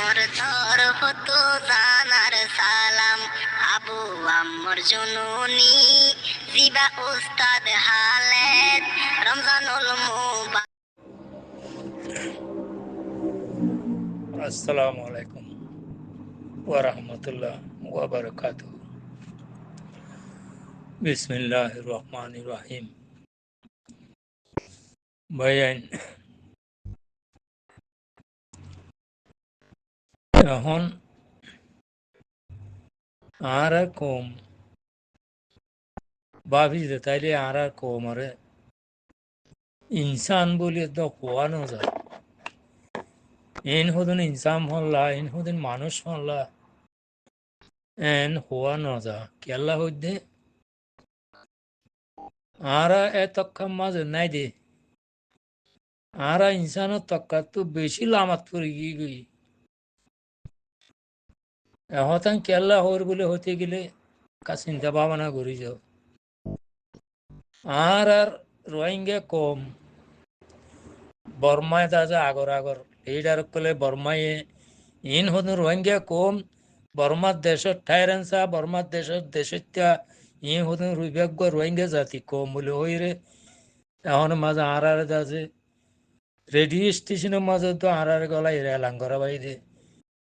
মোর তরফ তো জানার সালাম, আবু আম্মর জননী জিবা উস্তাদ হালেদ, রমজানুল মুবারক। আসসালামু আলাইকুম ওয়া রাহমাতুল্লাহ ওয়া বারাকাতুহু। বিসমিল্লাহির রহমানির রহিম। ভাইয়ান, এখন আর কম ভাবি যে তাইলে আর কম আরে ইনসান বলি তো হওয়ানো যায়। এন হদিন ইনসান হল্লা, এন হদিন মানুষ হল্লা, এন হওয়ানো যা কেল্লা হইতে আর তক্কা মাঝে নাই দে আর ইনসানের তক্কা তো বেশি লামাত পড়ে গিয়ে গই এখন কেল্লা হর বলে হতে গেলে কা চিন্তা ভাবনা করি যাও আর রোহিঙ্গা কম বর্মায় দাজা আগর আগর লিডার কলে বর্মায় ইন হন রোহিঙ্গা কম বর্মার দেশত ঠাইরেন্সা বর্মার দেশত্যা ই হন রুইভাগ্য রোহিঙ্গা জাতি কম বলে ওই রে এখন মাঝে আর আছে রেডিও স্টেশনের মাঝে তো আর গলা এরা লাঙ্গরা বাইরে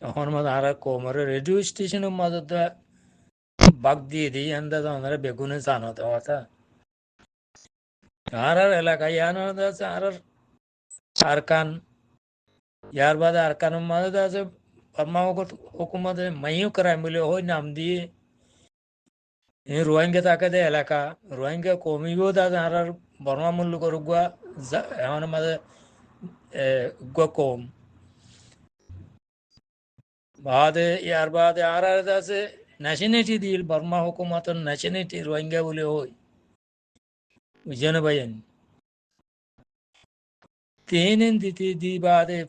এখন মাঝে আর কম আর রেডিও স্টেশনের মাঝে তো বাগ দিয়ে দিই আন্দাজ আমাদের বেগুনে জানো দেওয়া আর এলাকায় ইয়ানো আছে আর আরকান ইয়ার বাদে আরকানের মাঝে আছে বর্মা হুকুমতে মাইও করাই বলে ওই নাম দিয়ে রোহিঙ্গা তাকে দে এলাকা রোহিঙ্গা কমিও দাদা আর বর্মা মূল্য করুক গুয়া এমন মাঝে গুয়া কম বাদে ইয়ার বাদে আর আছে ন্যাশনালিটি দিল বর্মা হুকুমতের ন্যাশনালিটি রোহিঙ্গা বলে ওই বুঝছেন ভাইয়েন তিন দিতে দি বাদে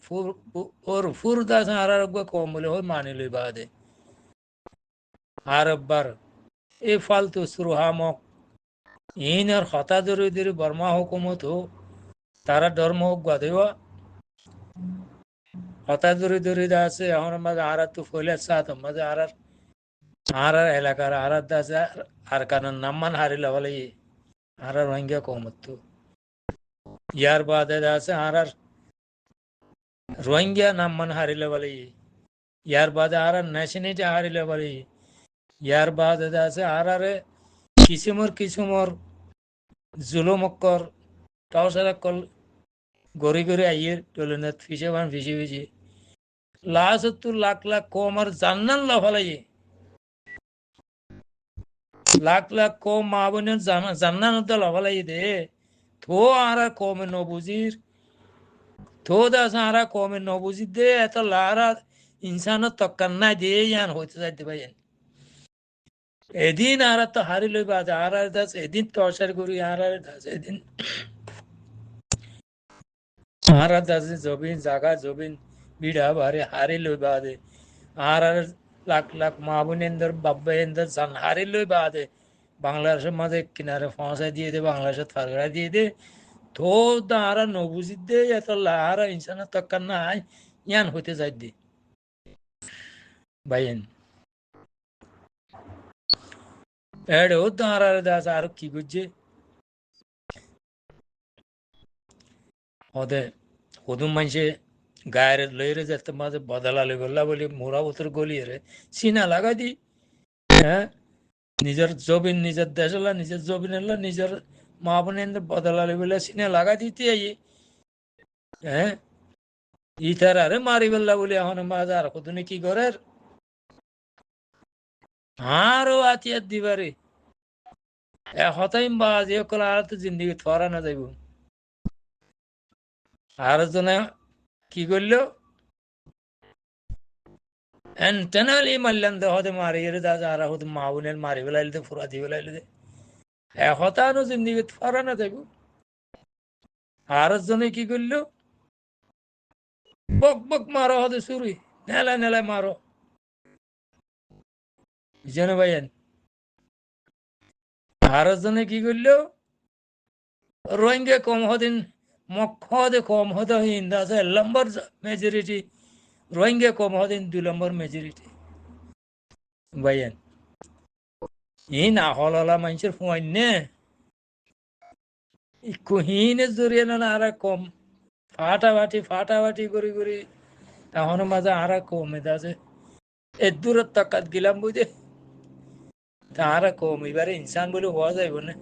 ফুর দাস আর কম বলে ওই মানি লই বাদে আর বার এই ফালতু সুরহামক ইনার হতা ধরে বর্মা হুকুমত হোক তারা ধর্ম হোক গাদেওয়া হতা ধরে আছে এখন মাঝে আর তো ফলে সাথ মাঝে আর এলাকার আর আছে আর কারণ নাম্মান হারিলা বলে আর রোহিঙ্গা কমত ইয়ার বাদে আছে আর রোহিঙ্গা নাম্মান হারিলে বলে ইয়ার বাদে আর ন্যাশনালিটি হারিলে বলে ইয়ার বাদে আছে আর কিসুমর জুলুমক্কর টাউসারাক্কল গড়ি গড়ি আইয়ের টলেনাথ ফিসে বান ফিসে লাখ লাখ কম আর জান্নান লাফালাই লাখ কম মা বোনের জান্নান লাফালাই দে থো আর কমে নবুজির থো দাস আর কমে নবুজির দে এত লারা ইনসানত তক্কান নাই দে ইয়ান হইতে যাইতে পাই এদিন আর তো হারি লই বাজ আর দাস এদিন টর্চার করি আর দাস এদিন আর দাস জবিন জাগা জবিন বিড়া ভারে হারি লই বাদে আর লাখ মা বোনেন্দর বাব্বা এন্দর জান হারি লই বাদে বাংলাদেশের মাঝে কিনারে পৌঁছায় দিয়ে দে বাংলাদেশের থারগড়া দিয়ে দে তো দাঁড়া নবুজি দে এত লাহারা ইনসানের তক্কার নাই ইয়ান হইতে যাই দে ভাইয়েন এড়ে ও দাঁড়া দাস আর কি বুঝছে ওদের হুদুম মানুষে গায়ের লইরে যেতে মাঝে বদলালে বললা বলি মোরা উতর গলিয়ে সিনা লাগা দি হ্যাঁ নিজের জবিন নিজের দেশ হলো নিজের জবিন হলো নিজের মা বোনের বদলালে বলে সিনে লাগা দিতে হ্যাঁ ইতার আরে মারি বললা বলে এখন মাঝে আর কতনি কি করে আরো আতিয়াত দিবারে হতাইম বাজ এ কলা আর তো জিন্দিগি থরা না যাইব আর জনে কি করলো এন্টেনালি মারলেন দে হতে মারি দাদা আর হতে মা বোনের মারি বেলাইলে দে ফুরা দি বেলাইলে দে হতানো জিন্দিগি থরা না যাইব আর জনে কি করলো বক বক মারো হতে শুরুই নেলা মারো বুঝছেন ভাইয়েন আর জনে কি করলো রোহিঙ্গা কম হদিন মক হদে কম হতে হিন্দা আছে লম্বর মেজরিটি রোহিঙ্গা কম হদিন 2 নম্বর মেজরিটি ভাইয়েন ইন আহলা মানুষের ফোন নে কুহিনে জড়িয়ে না আর কম ফাটাফাটি করি করি এখন মাঝে আর কম এটা আছে এ দূরের তাকাত গেলাম বুঝে তা আর কম এবারে ইনসান বলে হওয়া যাইব না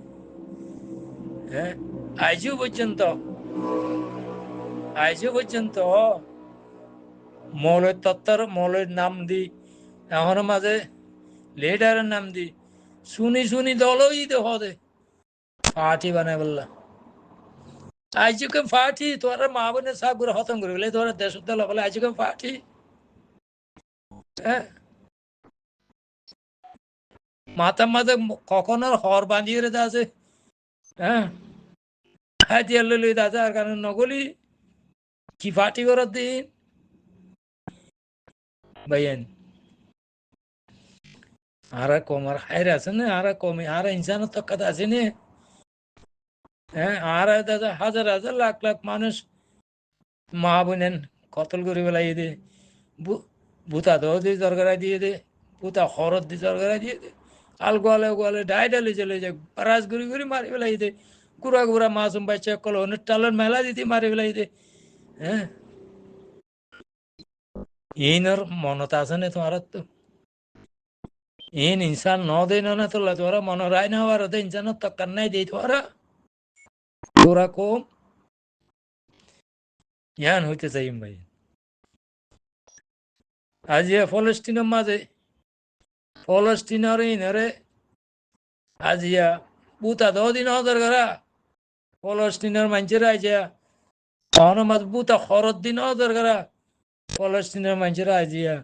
হ্যাঁ আইজও পর্যন্ত মৌলের তত্ত্বর মৌলের নাম দি এখন মাঝে লিডারের নাম দি শুনি দলই দে হদে পার্টি বানাই বললা আইজকে পার্টি তোরা মা বোনের সব করে হতম করে বলে তোরা দেশ দল বলে আইজকে পার্টি হ্যাঁ মাঝে কখন আর হর বাঁধিয়ে রে আছে হ্যাঁ হাতিয়ার লই দাদা আর কারণ নগলি কি পার্টি করার দিন ভাইয়েন আর কম আর হাইর আছে না আর কমে আর ইনসানের তক্কাত আছে না হ্যাঁ আর দাদা হাজার হাজার লাখ লাখ মানুষ মা বোনেন কতল করে বেলাই দে ভূতা দি দরকার দিয়ে দে ভূতা হরত দি দরকার দিয়ে দে আল গোয়ালে ডাইডালি চলে যায় রাজ ঘুরি মারি বেলাই দে গুড়া মাসুম বাচ্চা কল অনেক টালের মেলা দিতে মারি বেলাই দে হ্যাঁ ইনর মনত আছে না তোমার তো ইন ইনসান ন দে না তোলা তোরা মন রায় না হওয়ার ইনসানের তক্কার নাই দেই তোরা কম ইয়ান হইতে চাই ভাই আজ ফলস্তিনের মাঝে ফলস্তিনের ইনরে আজিয়া বুতা 10 দিন হদর করা ফলস্তিনের মানুষের আইজা অহনমাজ বুতা খরচ দিন হদর করা ফলস্তিনের মানুষের আজিয়া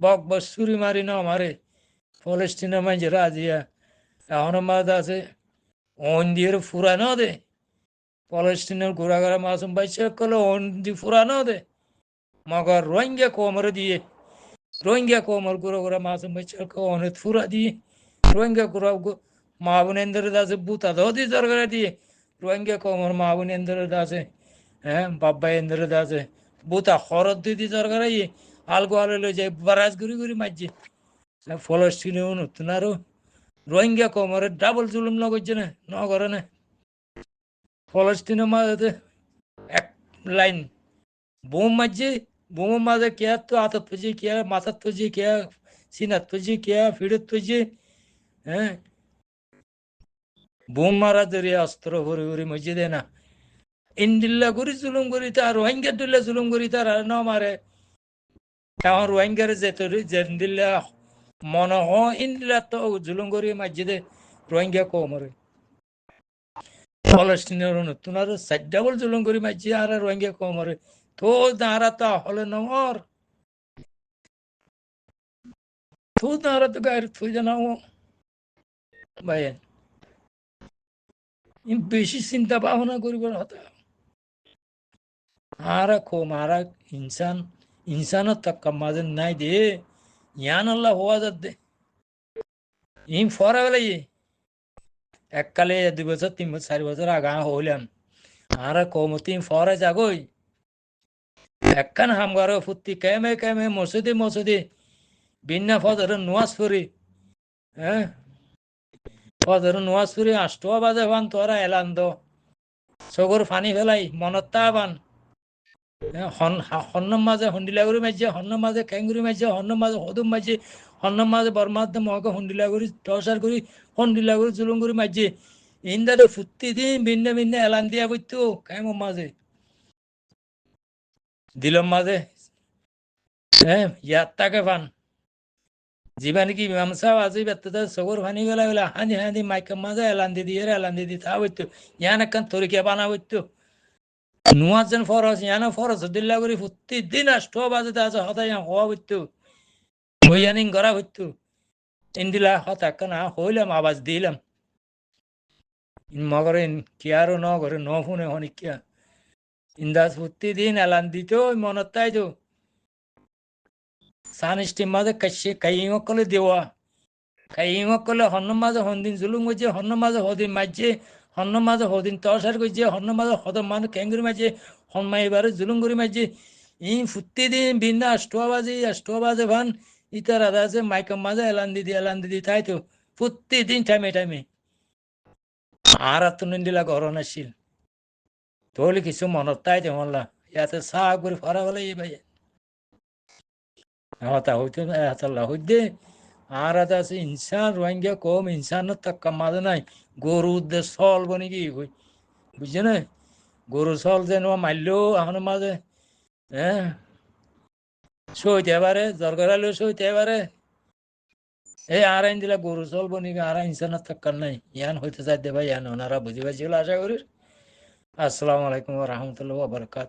বক সুরি মারি না মারে ফলস্তিনের মানুষের আজিয়া অহনমাজ আছে অন দিয়ে ফুরানো দে ফলস্তিনের ঘোরাঘোরা মাসুম বাইসে করলে অন দিয়ে ফুরানো দে মগর রোহিঙ্গা কোমর দিয়ে রোহিঙ্গা কোমর ঘোরা মাসুম বাইসে অনেক ফুরা দিয়ে রোহিঙ্গা ঘোরা মা বোনেন্দ্র দাসে বুতা দি দরকার দিয়ে রোহিঙ্গা কোমর মা বোনেন্দ্র দাসে হ্যাঁ বাব্বা ইন্দ্র দাসে বুতা খরচ দিদি দরকার আলগো আলো লই যায় বারাজ ঘুরি মারছে ফলস্তিনে নতুন আরো রোহিঙ্গা কোমরে ডাবল জুলুম নগরছে না নগরে না ফলস্তিনের মাঝে এক লাইন বোম মারছে বোমের মাঝে কে তো আতত পেয়েছে কে মাথার পেয়েছে কে সিনাত পেয়েছে কে ফিরত পেয়েছে হ্যাঁ বোম মারা দরিয়া অস্ত্র ঘুরি মসজিদ না ইন্দিল্লা করি জুলুম করি তার রোহিঙ্গা দিল্লা জুলুম করি তার আর ন মারে এখন রোহিঙ্গার যে দিল্লা মনে হয় ইন্দিল্লা তো জুলুম করি মসজিদে রোহিঙ্গা কমরে ফলস্তিনের নতুন আর সাইডাবল জুলুম করি মারছি আর রোহিঙ্গা কমরে তো দাঁড়া তা হলে নমর তো দাঁড়া তো গায়ের থুই জানাও ভাই বেশি চিন্তা ভাবনা করিবার হতো আর কম আর ইনসানের তক্কা মাঝে নাই দে ইয়ান আল্লাহ হওয়া যাত দে ইম ফরা বেলাই এককালে 2 বছর 3 বছর 4 বছর আগা হইলাম আর কমতি ফরা যাগই একখান হামগার ফুর্তি কেমে মসজিদে বিনা ফজর নোয়াজ পড়ি হ্যাঁ ফজর নোয়াজ পড়ি 8টা বাজে বান তোরা এলান দো চকুর ফানি ফেলাই মনত তা বান হন্নম মাঝে হন্ডিলাগুড়ি মারছে হন্নম মাঝে খেঙ্গুরি মারছে হন্নম মাঝে হদুম মারছে হন্নম মাঝে বর্মাদ্দ মহকে হন্ডিলাগুড়ি টসার করি হন্ডিলাগুড়ি জুলুম করে মারছে ইন্দারে ফুর্তি দিন ভিন্ন এলান দিয়া বইতো কেমন মাঝে দিলম মাঝে হ্যাঁ ইয়ার তাকে পান জীবান কি মামসা আজি বেত্তা সগর ফানি গেলা হাঁদি মাইকের মাঝে এলান দিদি তা বইতো ইয়ান একখান তরিকা বানা বইতো নুয়াজন ফরস ইয়ানো ফরস দিল্লা করে ফুর্তি দিন 8টা বাজে আছে হতাই হওয়া বইতো হইয়ানিং গড়া বইতো ইন্দিলা হতা কানা হইলাম আওয়াজ দিলাম মগরে কিয়ারো ন ঘরে ন ফোনে হনিকিয়া ইন্দাস ফুর্তি দিন এলান দিত মনত তাই তো সানিষ্টি মাঝে কাশে কাইঙ কলে দেওয়া কাইঙ কলে হন্ন মাঝে হন্দিন জুলুম গেছে হন্ন মাঝে হদিন মারছে হন্ন মাঝে হদিন তরসার করছে হন্ন মাঝে হদ মানুষ ক্যাঙ্গুরি মারছে হন্মা এবারে জুলুম করে মারছে ফুটি দিন বিনা আষ্টবাজে ভান ইতার আদা আছে মাইকাম মাঝে এলান দিদি তাই তো প্রতিদিন টাইমে আর তো নিন্দিলা গরম আসছিল তোলে কিছু মনত তাই তো মল্লা ইয়াতে চাহ করে ফরা বলে এই ভাই হতা হইতো হাতাল্লা হইতে আর আদা আছে ইনসান রোহিঙ্গা কম ইনসানের টাক্কা মাঝে নাই গরু উদ্দেশ্য সল বনি কি বুঝছে না গরু সল যেন মারলেও এখন মাঝে হ্যাঁ সইতে পারে দরকার সইতে পারে এই আর আইন দিলা গরু চলবো নিবি আর ইনসানের থাকার নাই ইয়ান হইতে চাই দে ভাই ইয়ান ওনারা বুঝি পাইছিল আশা করি আসসালামু আলাইকুম রহমতুল্লাহ বারকাত